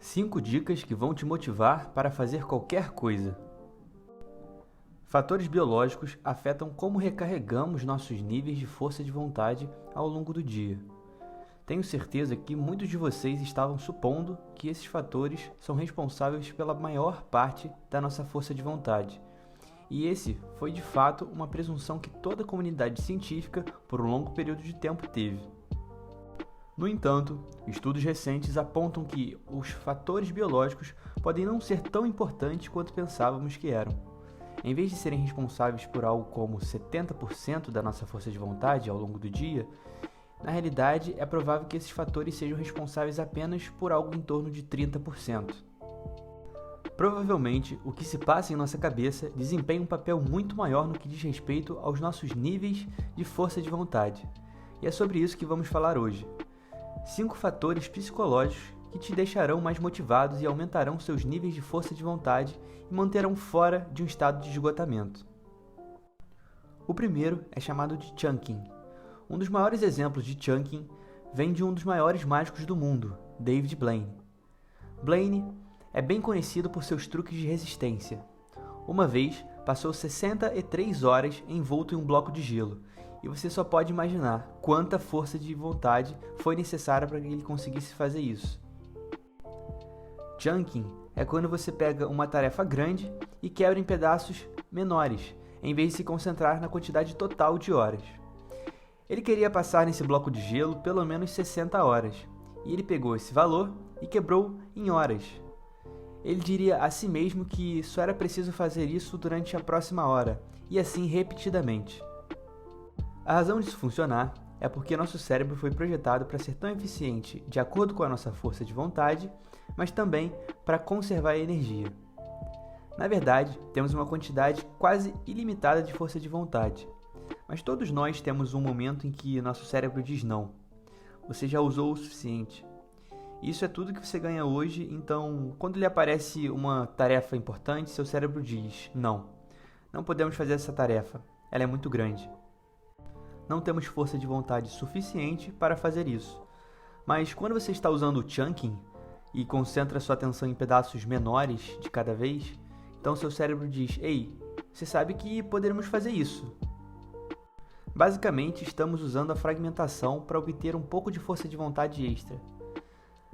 5 dicas que vão te motivar para fazer qualquer coisa. Fatores biológicos afetam como recarregamos nossos níveis de força de vontade ao longo do dia. Tenho certeza que muitos de vocês estavam supondo que esses fatores são responsáveis pela maior parte da nossa força de vontade. E esse foi de fato uma presunção que toda a comunidade científica por um longo período de tempo teve. No entanto, estudos recentes apontam que os fatores biológicos podem não ser tão importantes quanto pensávamos que eram. Em vez de serem responsáveis por algo como 70% da nossa força de vontade ao longo do dia, na realidade é provável que esses fatores sejam responsáveis apenas por algo em torno de 30%. Provavelmente, o que se passa em nossa cabeça desempenha um papel muito maior no que diz respeito aos nossos níveis de força de vontade. E é sobre isso que vamos falar hoje. 5 fatores psicológicos que te deixarão mais motivados e aumentarão seus níveis de força de vontade e manterão fora de um estado de esgotamento. O primeiro é chamado de chunking. Um dos maiores exemplos de chunking vem de um dos maiores mágicos do mundo, David Blaine. Blaine é bem conhecido por seus truques de resistência. Uma vez, passou 63 horas envolto em um bloco de gelo, e você só pode imaginar quanta força de vontade foi necessária para que ele conseguisse fazer isso. Chunking é quando você pega uma tarefa grande e quebra em pedaços menores, em vez de se concentrar na quantidade total de horas. Ele queria passar nesse bloco de gelo pelo menos 60 horas, e ele pegou esse valor e quebrou em horas. Ele diria a si mesmo que só era preciso fazer isso durante a próxima hora, e assim repetidamente. A razão disso funcionar é porque nosso cérebro foi projetado para ser tão eficiente de acordo com a nossa força de vontade, mas também para conservar a energia. Na verdade, temos uma quantidade quase ilimitada de força de vontade, mas todos nós temos um momento em que nosso cérebro diz não. Você já usou o suficiente. Isso é tudo que você ganha hoje, então quando lhe aparece uma tarefa importante, seu cérebro diz não. Não podemos fazer essa tarefa, ela é muito grande. Não temos força de vontade suficiente para fazer isso. Mas quando você está usando o chunking e concentra sua atenção em pedaços menores de cada vez, então seu cérebro diz: "Ei, você sabe que poderemos fazer isso." Basicamente, estamos usando a fragmentação para obter um pouco de força de vontade extra.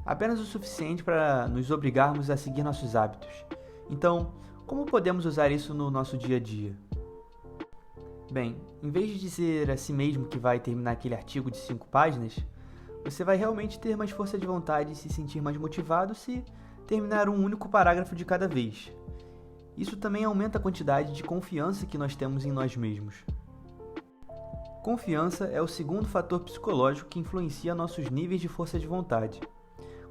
Apenas o suficiente para nos obrigarmos a seguir nossos hábitos. Então, como podemos usar isso no nosso dia a dia? Bem, em vez de dizer a si mesmo que vai terminar aquele artigo de 5 páginas, você vai realmente ter mais força de vontade e se sentir mais motivado se terminar um único parágrafo de cada vez. Isso também aumenta a quantidade de confiança que nós temos em nós mesmos. Confiança é o segundo fator psicológico que influencia nossos níveis de força de vontade.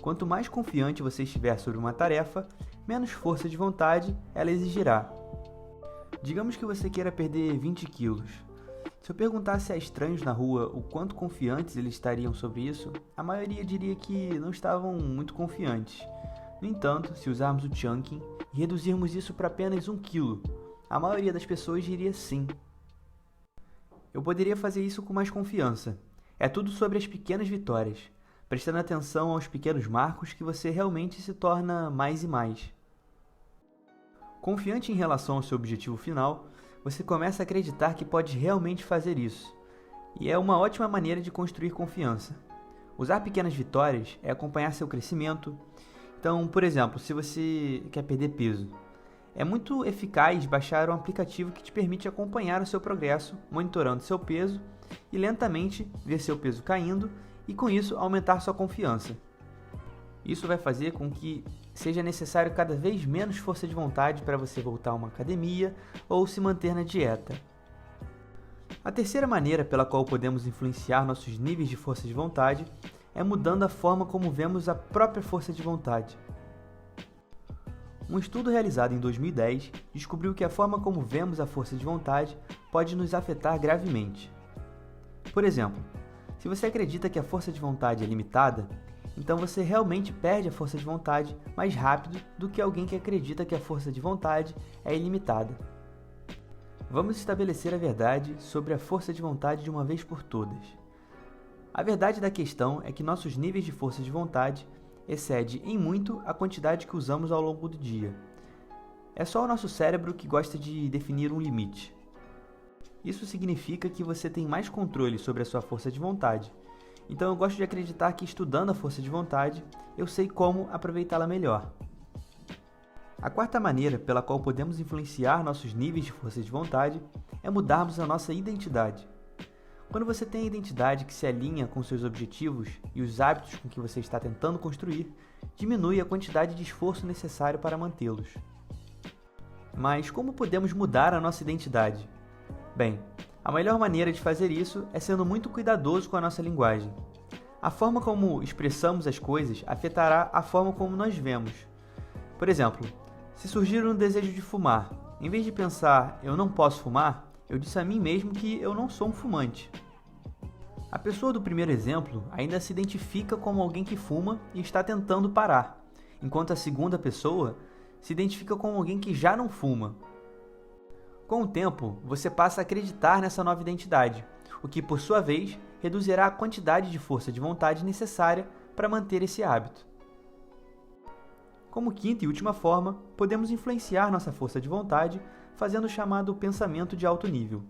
Quanto mais confiante você estiver sobre uma tarefa, menos força de vontade ela exigirá. Digamos que você queira perder 20 quilos. Se eu perguntasse a estranhos na rua o quanto confiantes eles estariam sobre isso, a maioria diria que não estavam muito confiantes. No entanto, se usarmos o chunking e reduzirmos isso para apenas 1 quilo, a maioria das pessoas diria sim. Eu poderia fazer isso com mais confiança. É tudo sobre as pequenas vitórias, prestando atenção aos pequenos marcos que você realmente se torna mais e mais. Confiante em relação ao seu objetivo final, você começa a acreditar que pode realmente fazer isso. E é uma ótima maneira de construir confiança. Usar pequenas vitórias é acompanhar seu crescimento. Então, por exemplo, se você quer perder peso, é muito eficaz baixar um aplicativo que te permite acompanhar o seu progresso, monitorando seu peso e lentamente ver seu peso caindo e com isso aumentar sua confiança. Isso vai fazer com que seja necessário cada vez menos força de vontade para você voltar a uma academia ou se manter na dieta. A terceira maneira pela qual podemos influenciar nossos níveis de força de vontade é mudando a forma como vemos a própria força de vontade. Um estudo realizado em 2010 descobriu que a forma como vemos a força de vontade pode nos afetar gravemente. Por exemplo, se você acredita que a força de vontade é limitada, então você realmente perde a força de vontade mais rápido do que alguém que acredita que a força de vontade é ilimitada. Vamos estabelecer a verdade sobre a força de vontade de uma vez por todas. A verdade da questão é que nossos níveis de força de vontade excede em muito a quantidade que usamos ao longo do dia. É só o nosso cérebro que gosta de definir um limite. Isso significa que você tem mais controle sobre a sua força de vontade. Então eu gosto de acreditar que estudando a força de vontade, eu sei como aproveitá-la melhor. A quarta maneira pela qual podemos influenciar nossos níveis de força de vontade é mudarmos a nossa identidade. Quando você tem a identidade que se alinha com seus objetivos e os hábitos com que você está tentando construir, diminui a quantidade de esforço necessário para mantê-los. Mas como podemos mudar a nossa identidade? Bem, a melhor maneira de fazer isso é sendo muito cuidadoso com a nossa linguagem. A forma como expressamos as coisas afetará a forma como nós vemos. Por exemplo, se surgir um desejo de fumar, em vez de pensar "eu não posso fumar", eu disse a mim mesmo que eu não sou um fumante. A pessoa do primeiro exemplo ainda se identifica como alguém que fuma e está tentando parar, enquanto a segunda pessoa se identifica como alguém que já não fuma. Com o tempo, você passa a acreditar nessa nova identidade, o que, por sua vez, reduzirá a quantidade de força de vontade necessária para manter esse hábito. Como quinta e última forma, podemos influenciar nossa força de vontade fazendo o chamado pensamento de alto nível.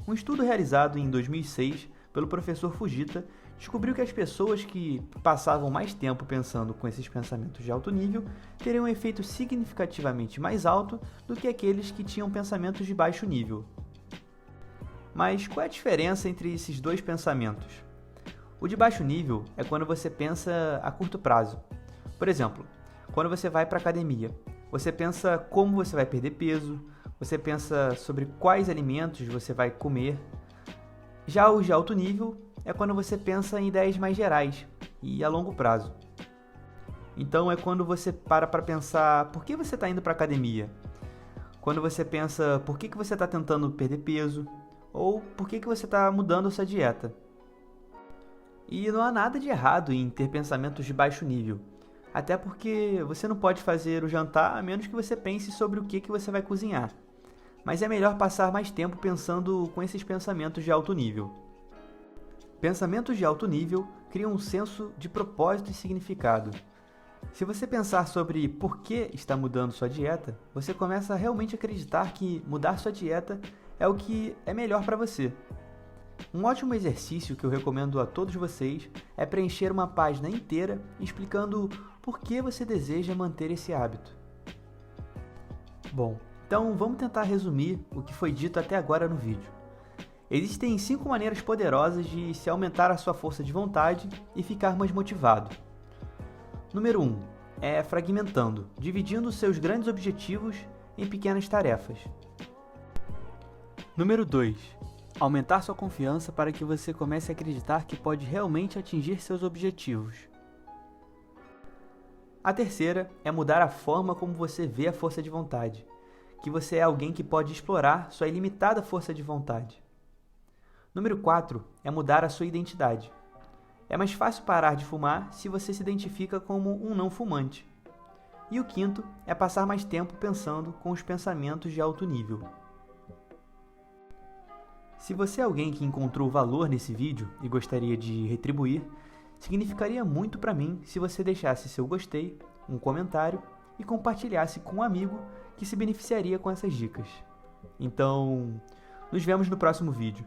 Um estudo realizado em 2006 pelo professor Fujita descobriu que as pessoas que passavam mais tempo pensando com esses pensamentos de alto nível teriam um efeito significativamente mais alto do que aqueles que tinham pensamentos de baixo nível. Mas qual é a diferença entre esses dois pensamentos? O de baixo nível é quando você pensa a curto prazo. Por exemplo, quando você vai para a academia, você pensa como você vai perder peso, você pensa sobre quais alimentos você vai comer. Já os de alto nível é quando você pensa em ideias mais gerais e a longo prazo. Então é quando você para pensar por que você está indo para a academia, quando você pensa por que você está tentando perder peso ou por que você está mudando a sua dieta. E não há nada de errado em ter pensamentos de baixo nível, até porque você não pode fazer o jantar a menos que você pense sobre o que você vai cozinhar. Mas é melhor passar mais tempo pensando com esses pensamentos de alto nível. Pensamentos de alto nível criam um senso de propósito e significado. Se você pensar sobre por que está mudando sua dieta, você começa a realmente acreditar que mudar sua dieta é o que é melhor para você. Um ótimo exercício que eu recomendo a todos vocês é preencher uma página inteira explicando por que você deseja manter esse hábito. Bom, então vamos tentar resumir o que foi dito até agora no vídeo. Existem 5 maneiras poderosas de se aumentar a sua força de vontade e ficar mais motivado. Número 1 é fragmentando, dividindo seus grandes objetivos em pequenas tarefas. Número 2, aumentar sua confiança para que você comece a acreditar que pode realmente atingir seus objetivos. A terceira é mudar a forma como você vê a força de vontade, que você é alguém que pode explorar sua ilimitada força de vontade. Número 4 é mudar a sua identidade. É mais fácil parar de fumar se você se identifica como um não fumante. E o quinto é passar mais tempo pensando com os pensamentos de alto nível. Se você é alguém que encontrou valor nesse vídeo e gostaria de retribuir, significaria muito para mim se você deixasse seu gostei, um comentário e compartilhasse com um amigo que se beneficiaria com essas dicas. Então, nos vemos no próximo vídeo.